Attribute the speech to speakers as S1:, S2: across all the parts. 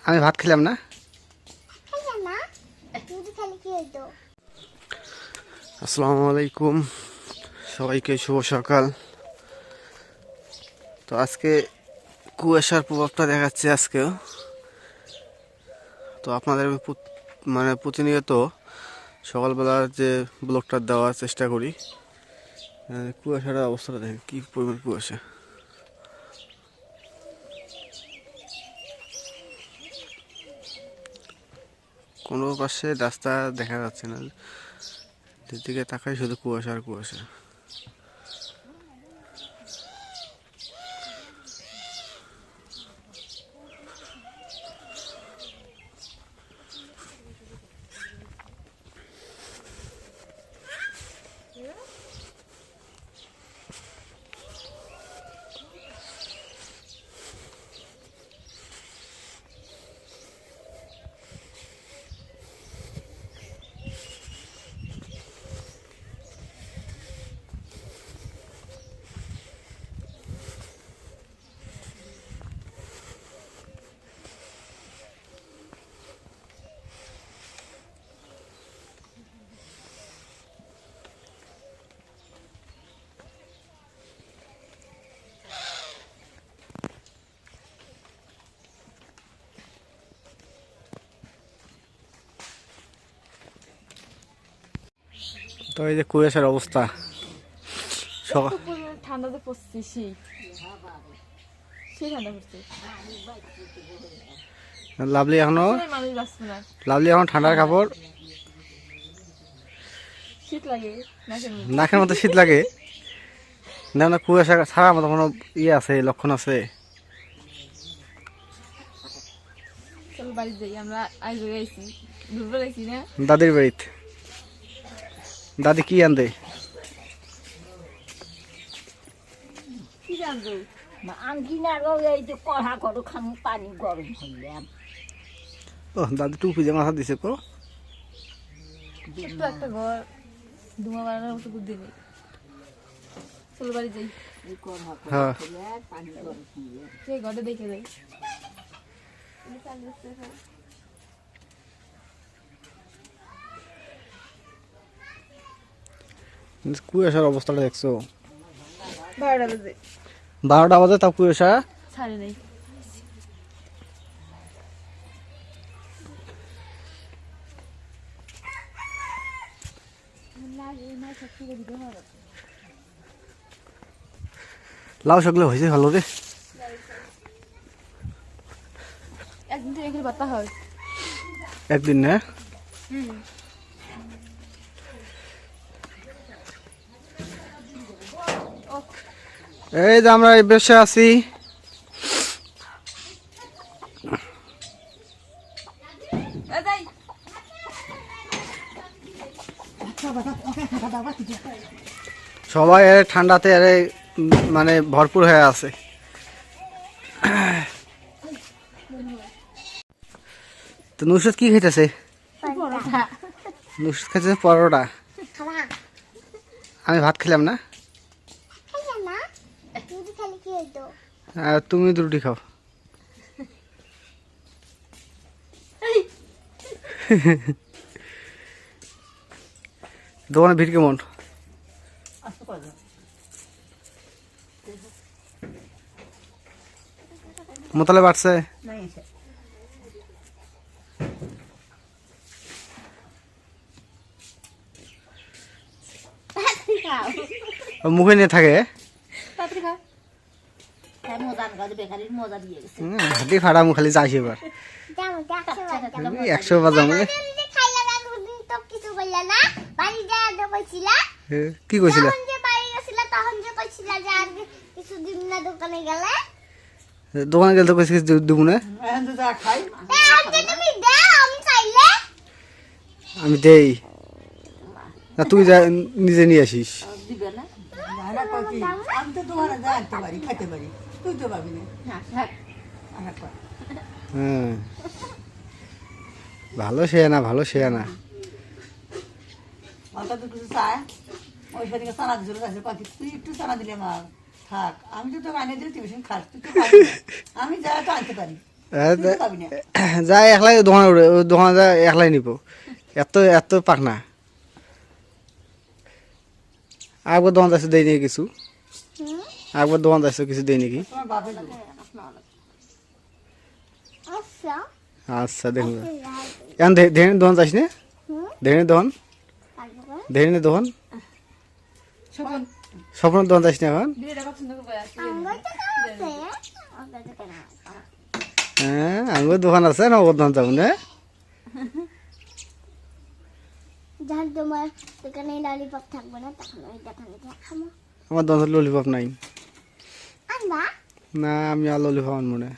S1: আমি ভাত খেলাম না। আসসালামু আলাইকুম, সবাইকে শুভ সকাল। তো আজকে কুয়াশার প্রভাবটা দেখাচ্ছে আজকেও। তো আপনাদের আমি মানে প্রতিনিয়ত সকালবেলার যে ব্লগটা দেওয়ার চেষ্টা করি। কুয়াশার অবস্থাটা দেখেন কি পরিমাণ কুয়াশা। কোনো পাশে রাস্তা দেখা যাচ্ছে না, যেদিকে তাকাই শুধু কুয়াশা আর কুয়াশা। তো এই যে কুয়াশার অবস্থা,
S2: ঠান্ডাতে পড়ছে, সেই ঠান্ডা পড়ছে।
S1: লাভলি এখনো
S2: মানুষ বাঁচবে না,
S1: লাভলি এখন ঠান্ডার কাপড়,
S2: শীত লাগে
S1: নাকের মতো শীত লাগে না। না কুয়াশা ছাড়া মতো কোনো ইয়ে আছে, লক্ষণ আছে?
S2: চলো বাড়ি যাই, আমরা আজ গেছি দুপুরে গেছি না
S1: দাদির বাড়িতে। দাদি কি আনতে?
S2: কি জানতো
S1: ও দাদি টুপি যে মাথা দিছে কো,
S2: ছোট্ট একটা ঘর, ধোঁয়া বানানোর মতো বুদ্ধি নেই। চলো বাড়ি যাই,
S1: হ্যাঁ
S2: সেই ঘরটা দেখে যাই।
S1: কুয়াশার অবস্থাটা দেখছো?
S2: 12টা বাজে,
S1: 12টা বাজে তাও কুয়াশা
S2: ছাড়ে নেই।
S1: লাউ শাকগুলো হয়েছে ভালো রে।
S2: একদিন তো এখানে বাতা হয়।
S1: একদিন না, এই যে আমরা এই বেশে আছি। সবাই ঠান্ডাতে মানে ভরপুর হয়ে আছে। তো নুসরত কি খাইতেছে? নুসরত খাইতেছে পরোটা। আমি ভাত খেলাম না। তুমি রুটি খাও। দোকানে ভিড় কেমন? মোতালে বাড়ছে? মুখে নিয়ে থাকে, হাতি ফাড়া মুখ খালি যাইছে এবার 100 বাজাম। কি কইছিল? দোকানে গেলে তো কইছিস দেবো না। আমি দেই না, তুই যা নিজে নিয়ে আসিস। হ্যাঁ ভালো সে না, ভালো সে না।
S3: তুই একটু চানা দিলে মা থাক, আমি তো তোকে আনে দিলে টিউশন খাস, তুই তো আমি যা তো আনতে পারি। পাবি না
S1: যাই একলাই দোকানে উঠে দোকানে যায় একলাই নিব এত এত পাখনা একবার দোকান যাচ্ছে দেয় নাকি কিছু একবার দোকান যাচ্ছে কিছু দেয় নাকি
S3: তোমার বাপের লোক।
S1: আচ্ছা দেখুন এখন দেখে দোকান যাইস না দেখে দোকান দেখে নে দোকান
S2: সবন
S1: স্বপ্ন দোকান যাইস না এখন
S2: বিয়েটা পছন্দ করবে
S1: হ্যাঁ আমার দোকান আছে না ওর দোকান যাবো না
S4: যখন তোমার দোকানে ললিপপ থাকবে না তখন ওই দোকানে গিয়ে খাবো
S1: আমার দোকানে ললিপপ নাই
S4: আনবা
S1: না আমি আর ললিপপ আনবো না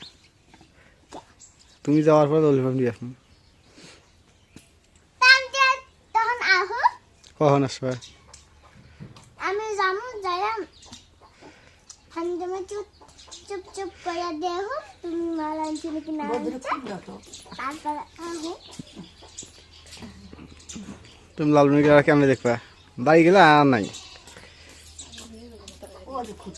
S1: তুমি যাওয়ার পর ললিপপ নিয়ে আসবো
S4: তখন আহো
S1: কখন আসবে
S4: আমি যাবো যাই আমি তোমার চুপ চুপ চুপ করে দেখো তুমি মাল আনছো নাকি না
S3: বদরে
S4: আনছো
S3: খুব যত।
S4: তারপরে আহো
S1: তুমি লালমনিকে আর কেমনে দেখবা বাড়ি গেলে আর নাই
S3: ও যে খুব।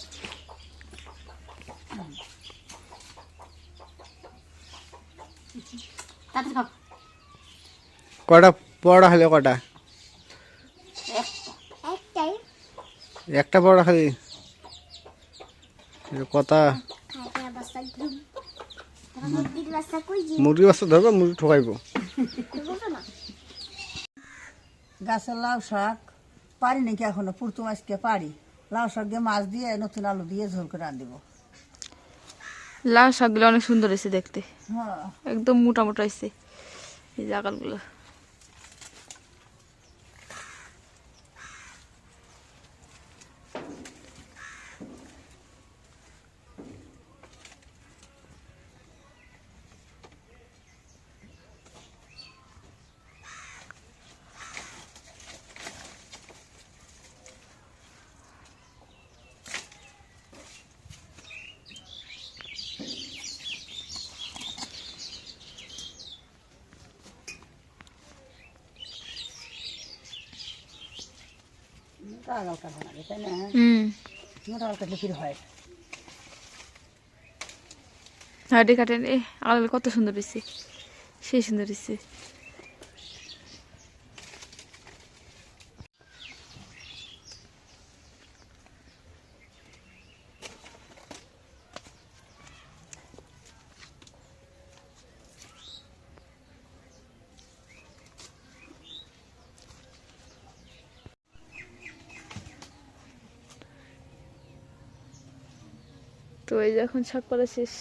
S3: তাড়াতাড়ি খাও।
S1: কটা পরোটা খালি কটা
S4: একটাই
S1: একটা পরোটা খালি কথা
S4: খাইতে অবস্থা ঘুম মুরগির বাচ্চা কই যে
S1: মুরগি বাচ্চা ধরবা মুরগি ঠকাইবো
S4: বুঝো না
S3: গাছের লাউ শাক পারি নাকি এখনো পুরতু মাছকে পারি লাউ শাক দিয়ে মাছ দিয়ে নতুন আলু দিয়ে ঝোল করে রাঁধিব।
S2: লাল শাকগুলো অনেক সুন্দর হয়েছে দেখতে
S3: হ্যাঁ
S2: একদম মোটা মোটা হয়েছে এই জাগালগুলো
S3: মোটা আগাল কাটা লাগে তাই না মোটা আগাল কাটলে ফির হয়।
S2: হাডি কাটেন এ আগাল কত সুন্দর হয়েছে সেই সুন্দর হয়েছে তো এই যে এখন শাক করা শেষ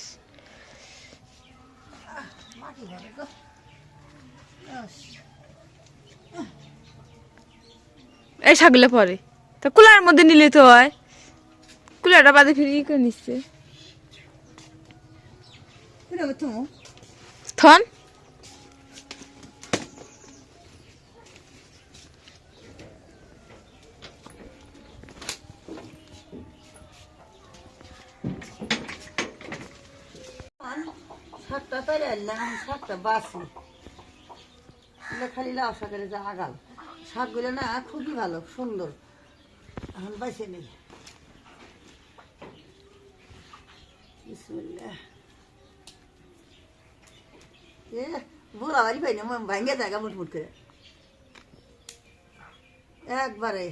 S3: মাটি ধরে গো। আস,
S2: এই শাকগুলো পরে তা কুলার মধ্যে নিলে তো হয় কুলারটা বাদে ফিরে ই করে নিচ্ছে
S3: ফিরে হবে তুমি
S2: থন
S3: শাকটা পাইলে আনলাম শাকটা বাসি এগুলো খালি লাউ শাকের যে আগাল শাকগুলো না খুবই ভালো সুন্দর এখন বাইসে নেই বিসমিল্লাহ এ বুড়া বাড়ি পাই না ভাঙ্গে জায়গা মুটমুট করে একবারে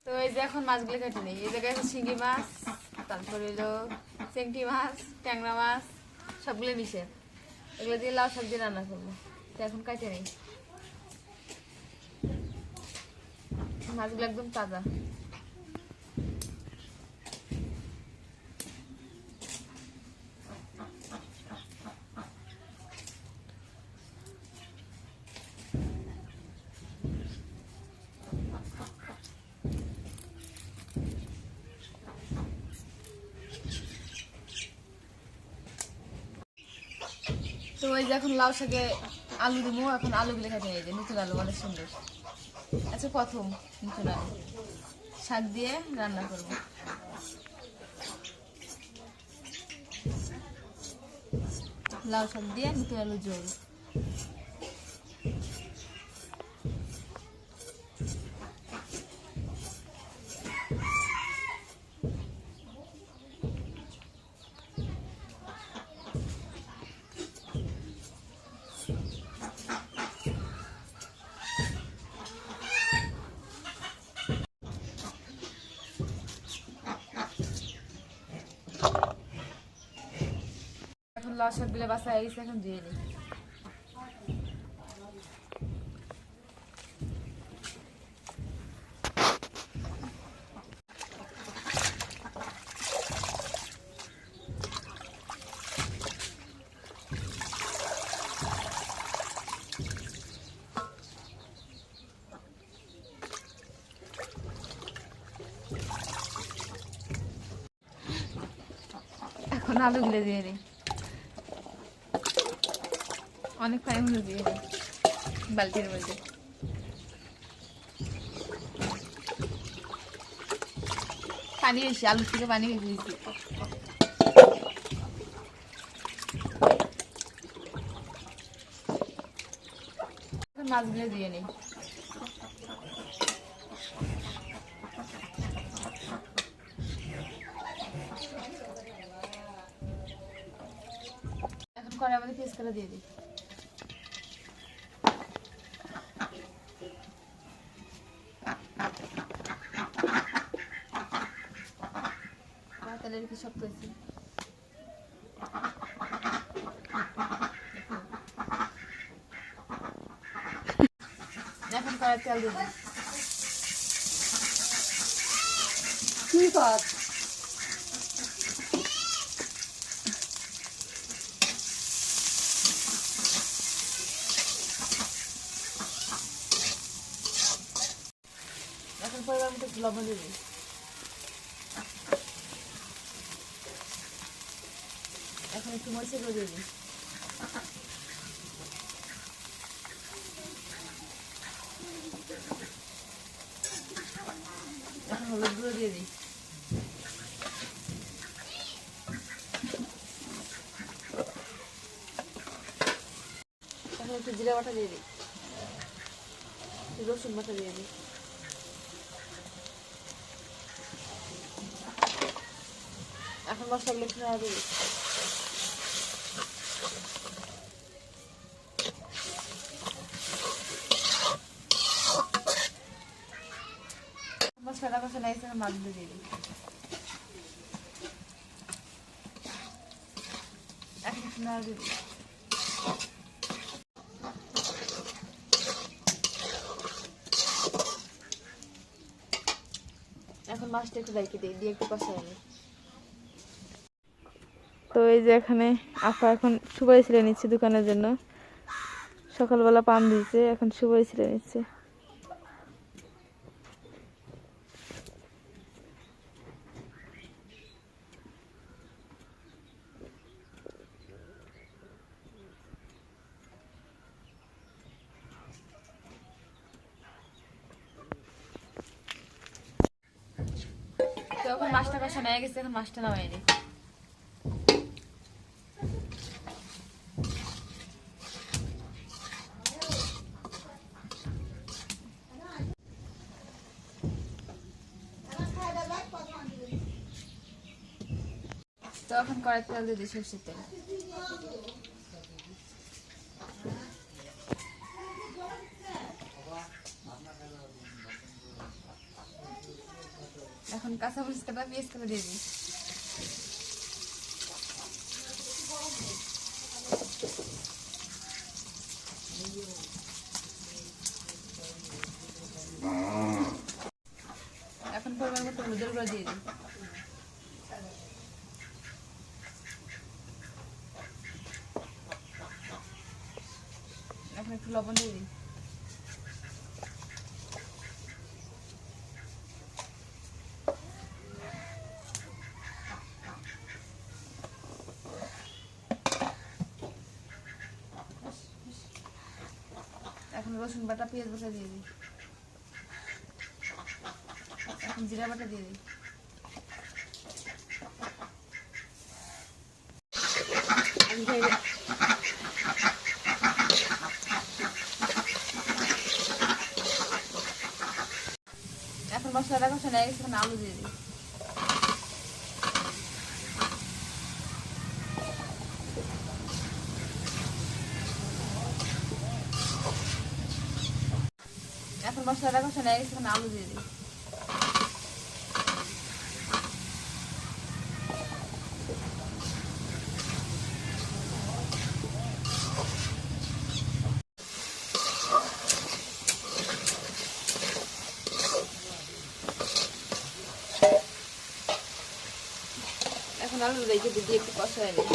S2: তো এই যে এখন মাছগুলো কেটে নেই এই জায়গায় আছে শিঙ্গি মাছ তারপরে হলো চেংটি মাছ ট্যাংরা মাছ সবগুলো মিশে এগুলো দিয়ে লাউ শাক দিয়ে রান্না করবো তো এখন কেটে নেই মাছগুলো একদম তাজা তো ওই যে এখন লাউ শাকে আলু দিব, এখন আলুগুলো কেটে নিয়ে যায়, নতুন আলু অনেক সুন্দর। আচ্ছা প্রথম নতুন আলু শাক দিয়ে রান্না করব। লাউ শাক দিয়ে নতুন আলু ঝোল। এখন লাউ শাকগুলো বাছা হয়ে গেছে, এখন ধুয়ে নিই। এখন আলুগুলো দিয়ে দিই, অনেক পানি হলুদ দিয়ে দিই বালতির মধ্যে। পানি বেশি, আলুর থেকে পানি বেশি দিচ্ছি। এখন মাছগুলো দিয়ে নিই। এখন কড়াই আমাদের পেস্ট করে দিয়ে দিই। তাহলে কি শক্ত হয়েছে। এখন কড়াই তেল দিয়ে দিই।
S3: কি কর
S2: এখন পরিমাণ মতো লবণ দিয়ে দিই। এখন একটু মরিচের গুঁড়ো দিয়ে দিই। এখন হলুদ গুঁড়ো দিয়ে দিই। এখন একটু জিরা বাটা দিয়ে দিই, একটু রসুন বাটা দিয়ে দিই। এখন মশলাগুলো একটু নাড়া দিয়ে দিই। মশলাটা কষা লাগছে, মাছগুলো দিয়ে দিই। এখন একটু নাড়া দিয়ে দিই। এখন মাছটা একটু রেখে দিই, দিয়ে একটু কষা নিই। তো এই যে এখানে আপা এখন সুপারি ছিলে নিচ্ছে দোকানের জন্য। সকালবেলা পান দিয়েছে, এখন সুপারি ছিলে নিচ্ছে। তো এখন মাছটা কষা নিয়ে গেছে, এখন মাছটা নামাই নিই। তো এখন কড়াই তেল দিয়ে দিই, সরষের তেল। এখন কাঁচা মরিচ কাটা পেঁয়াজ কাটা দিয়ে দিই। এখন পরিমাণ মতো হলুদের গুঁড়ো দিয়ে দিই। এখন একটু লবণ দিয়ে দিই। এখন রসুন বাটা পেঁয়াজ বাটা দিয়ে দিই, এখন জিরা বাটা দিয়ে দিই। এখন মশলাটা কষানো হয়ে গেছে, এখন আলু দিয়ে দিই। এখন মশলাটা কষানো হয়ে গেছে, এখন আলু দিয়ে দিই। এখন আলু রেখে দিয়ে একটু কষায় নিই।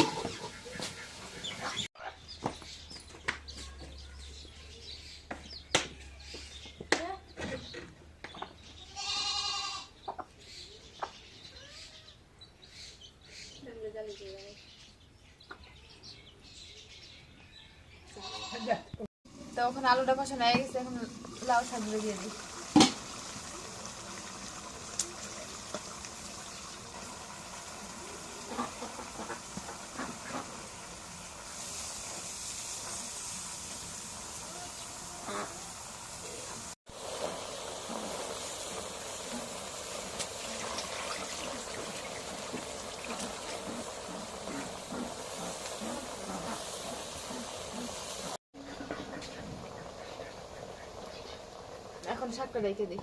S2: তো এখন আলুটা কষানো হয়ে গেছে, এখন লাউ শাকগুলো দিয়ে দিই। এখন শাকটা রেখে দিই।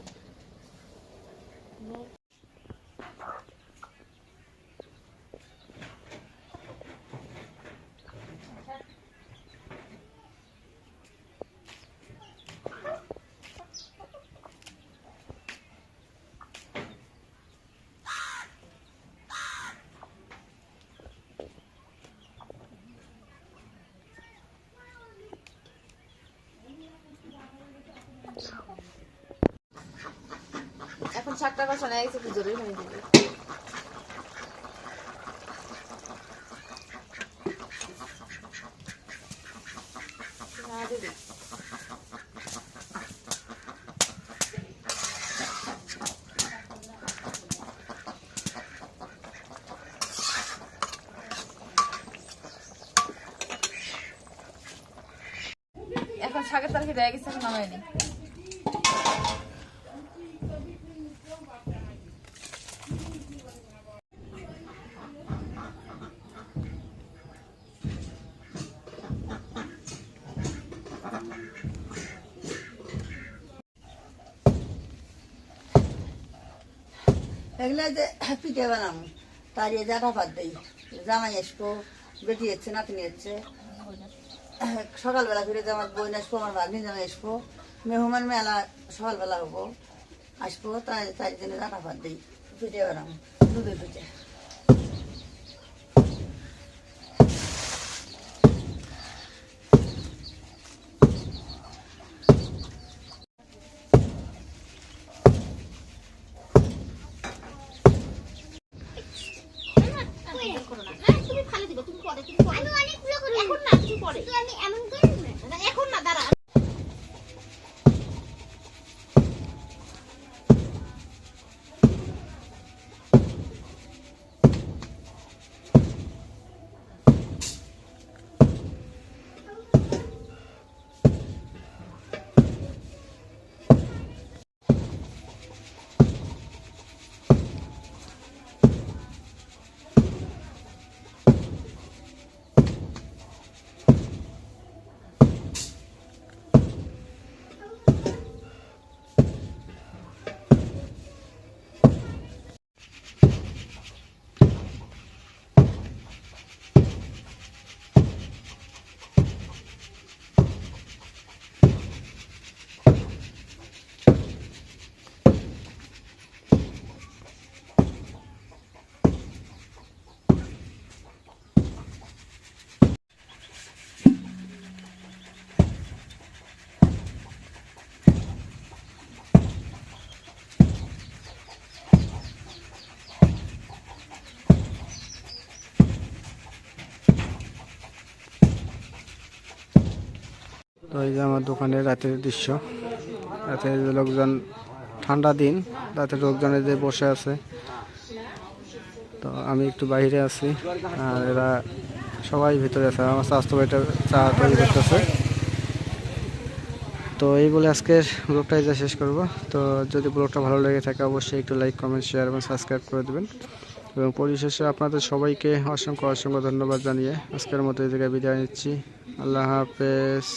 S2: এখন শাকটা কষানো হয়ে গেছে, একটু জোরে হয়ে দিবি। এখন শাকের তরকারি হয়ে গেছে, এখন নামাই নি।
S3: এগুলো যে পিঠে বানাবো, তারিয়ে জাটা ভাত দিই। জামাই আসবো, বেটি এসছে, নাতনি এসছে। সকালবেলা ফিরে যে আমার বোন আসবো, আমার ভাগ্নি জামাই আসবো, মেহমান মেলা সকালবেলা হবো, আসবো। তাই জন্য জাটা ভাত দিই, পিঠে বানাবো, দুধের পিঠে।
S4: আমি অনেকগুলো করি এখন না, কিছু পরে আমি এমন করি না এখন না, দাঁড়া।
S1: তো এই যে আমার দোকানের রাতের দৃশ্য। রাতে যে লোকজন, ঠান্ডা দিন, রাতে লোকজনের যে বসে আছে। তো আমি একটু বাইরে আছি আর এরা সবাই ভিতরে আছে। আমার স্বাস্থ্য ভাইটা চা তৈরি করতেছে। তো এই বলে আজকের ব্লগটা যা শেষ করব। তো যদি ব্লগটা ভালো লেগে থাকে অবশ্যই একটু লাইক, কমেন্ট, শেয়ার এবং সাবস্ক্রাইব করে দেবেন। এবং পরিশেষে আপনাদের সবাইকে অসংখ্য অসংখ্য ধন্যবাদ জানিয়ে আজকের মতো এই জায়গায় বিদায় নিচ্ছি। আল্লাহ হাফেজ।